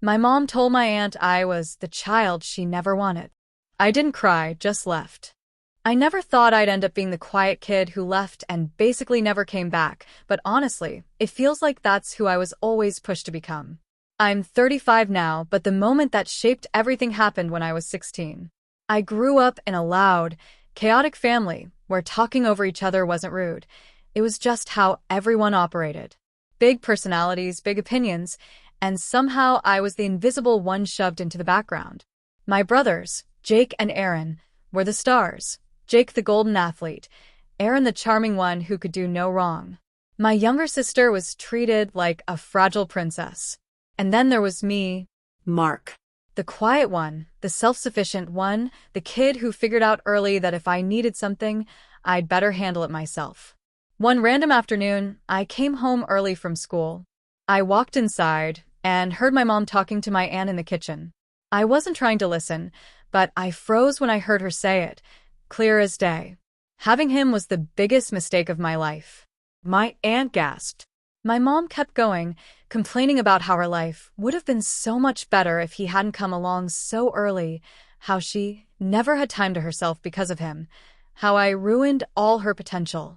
My mom told my aunt I was the child she never wanted. I didn't cry, just left. I never thought I'd end up being the quiet kid who left and basically never came back, but honestly, it feels like that's who I was always pushed to become. I'm 35 now, but the moment that shaped everything happened when I was 16. I grew up in a loud, chaotic family where talking over each other wasn't rude. It was just how everyone operated. Big personalities, big opinions, and somehow I was the invisible one shoved into the background. My brothers, Jake and Aaron, were the stars. Jake the golden athlete, Aaron the charming one who could do no wrong. My younger sister was treated like a fragile princess. And then there was me, Mark. the quiet one, the self-sufficient one, the kid who figured out early that if I needed something, I'd better handle it myself. One random afternoon, I came home early from school. I walked inside and heard my mom talking to my aunt in the kitchen. I wasn't trying to listen, but I froze when I heard her say it, clear as day. Having him was the biggest mistake of my life. My aunt gasped. My mom kept going, complaining about how her life would have been so much better if he hadn't come along so early, how she never had time to herself because of him, how I ruined all her potential.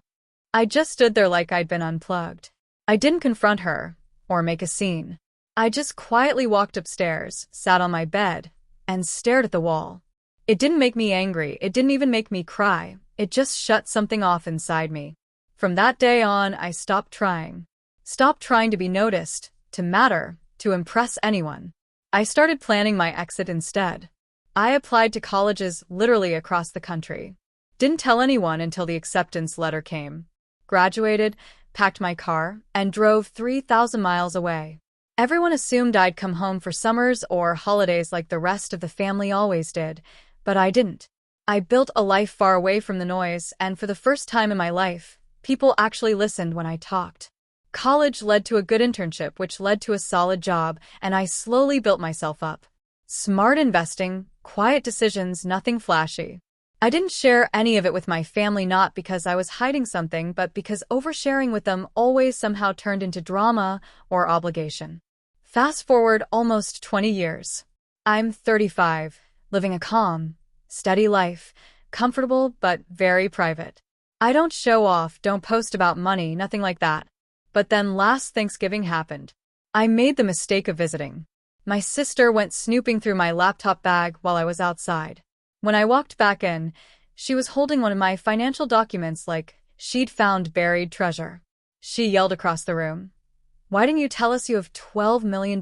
I just stood there like I'd been unplugged. I didn't confront her or make a scene. I just quietly walked upstairs, sat on my bed, and stared at the wall. It didn't make me angry, it didn't even make me cry, it just shut something off inside me. From that day on, I stopped trying. Stopped trying to be noticed, to matter, to impress anyone. I started planning my exit instead. I applied to colleges literally across the country. Didn't tell anyone until the acceptance letter came. Graduated, packed my car, and drove 3,000 miles away. Everyone assumed I'd come home for summers or holidays like the rest of the family always did, but I didn't. I built a life far away from the noise, and for the first time in my life, people actually listened when I talked. College led to a good internship, which led to a solid job, and I slowly built myself up. Smart investing, quiet decisions, nothing flashy. I didn't share any of it with my family, not because I was hiding something, but because oversharing with them always somehow turned into drama or obligation. Fast forward almost 20 years. I'm 35, living a calm, steady life, comfortable but very private. I don't show off, don't post about money, nothing like that. But then last Thanksgiving happened. I made the mistake of visiting. My sister went snooping through my laptop bag while I was outside. When I walked back in, she was holding one of my financial documents like she'd found buried treasure. She yelled across the room, "Why didn't you tell us you have $12 million?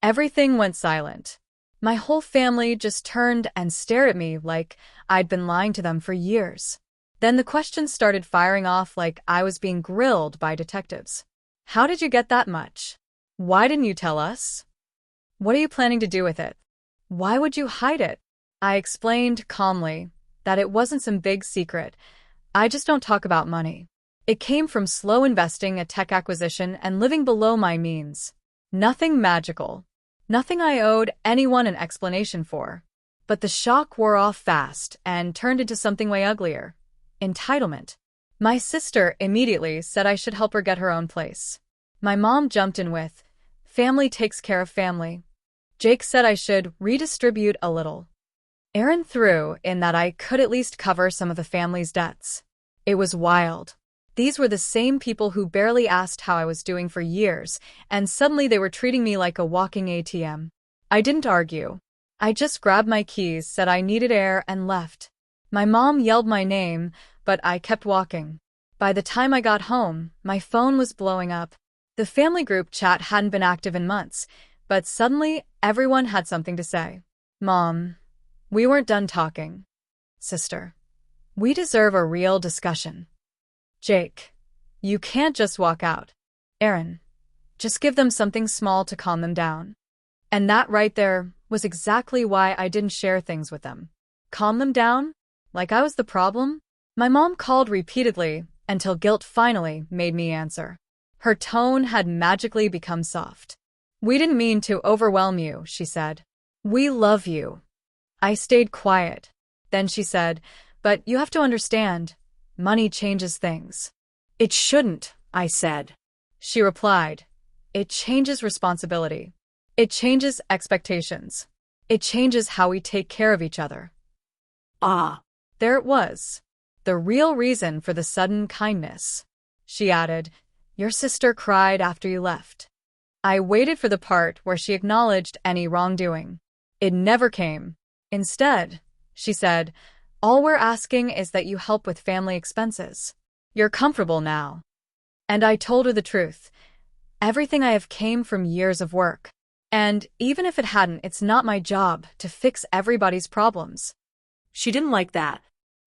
Everything went silent. My whole family just turned and stared at me like I'd been lying to them for years. Then the questions started firing off like I was being grilled by detectives. How did you get that much? Why didn't you tell us? What are you planning to do with it? Why would you hide it?" I explained calmly that it wasn't some big secret. I just don't talk about money. It came from slow investing, a tech acquisition, and living below my means. Nothing magical. Nothing I owed anyone an explanation for. But the shock wore off fast and turned into something way uglier. Entitlement. My sister immediately said I should help her get her own place. My mom jumped in with, "Family takes care of family." Jake said I should redistribute a little. Aaron threw in that I could at least cover some of the family's debts. It was wild. These were the same people who barely asked how I was doing for years, and suddenly they were treating me like a walking ATM. I didn't argue. I just grabbed my keys, said I needed air, and left. My mom yelled my name, but I kept walking. By the time I got home, my phone was blowing up. The family group chat hadn't been active in months, but suddenly everyone had something to say. "Mom, we weren't done talking." "Sister, we deserve a real discussion." "Jake, you can't just walk out." "Aaron, just give them something small to calm them down." And that right there was exactly why I didn't share things with them. Calm them down? Like I was the problem? My mom called repeatedly until guilt finally made me answer. Her tone had magically become soft. "We didn't mean to overwhelm you," she said. "We love you." I stayed quiet. Then she said, "But you have to understand, money changes things." "It shouldn't," I said. She replied, "It changes responsibility. It changes expectations. It changes how we take care of each other. Ah, There it was. The real reason for the sudden kindness. She added, "Your sister cried after you left." I waited for the part where she acknowledged any wrongdoing. It never came. Instead, she said, "All we're asking is that you help with family expenses. You're comfortable now." And I told her the truth. Everything I have came from years of work. And even if it hadn't, it's not my job to fix everybody's problems. she didn't like that.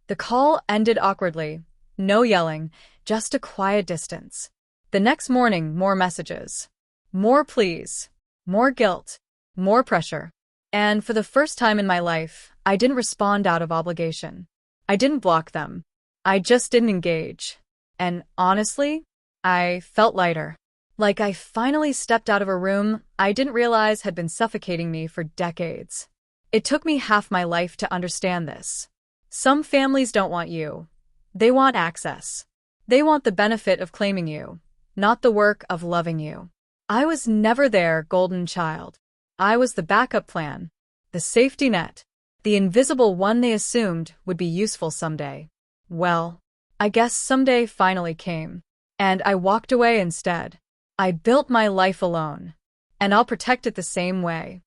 The call ended awkwardly. No yelling, just a quiet distance. The next morning, more messages. More pleas. More guilt. More pressure. And for the first time in my life, I didn't respond out of obligation. I didn't block them. I just didn't engage. And honestly, I felt lighter. Like I finally stepped out of a room I didn't realize had been suffocating me for decades. It took me half my life to understand this. Some families don't want you. They want access. They want the benefit of claiming you, not the work of loving you. I was never their golden child. I was the backup plan, the safety net, the invisible one they assumed would be useful someday. Well, I guess someday finally came, and I walked away instead. I built my life alone, and I'll protect it the same way.